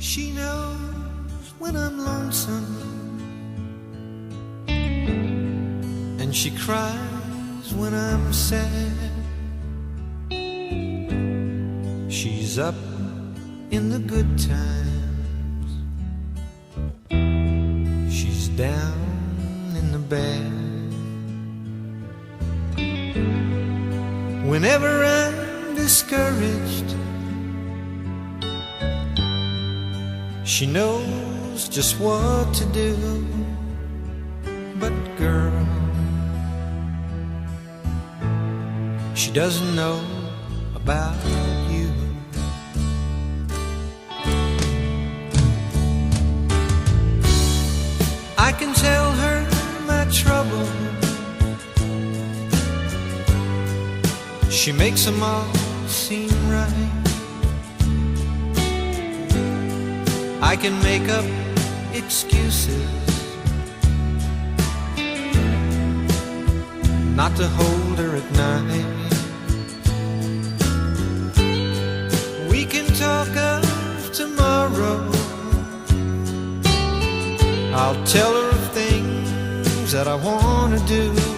She knows when I'm lonesome, and she cries when I'm sad. She's up in the good times, she's down in the bad. Whenever I'm discouraged, she knows just what to do. But girl, she doesn't know about you. I can tell her my trouble, she makes them all seem right. I can make up excuses not to hold her at night. We can talk of tomorrow, I'll tell her of things that I want to do.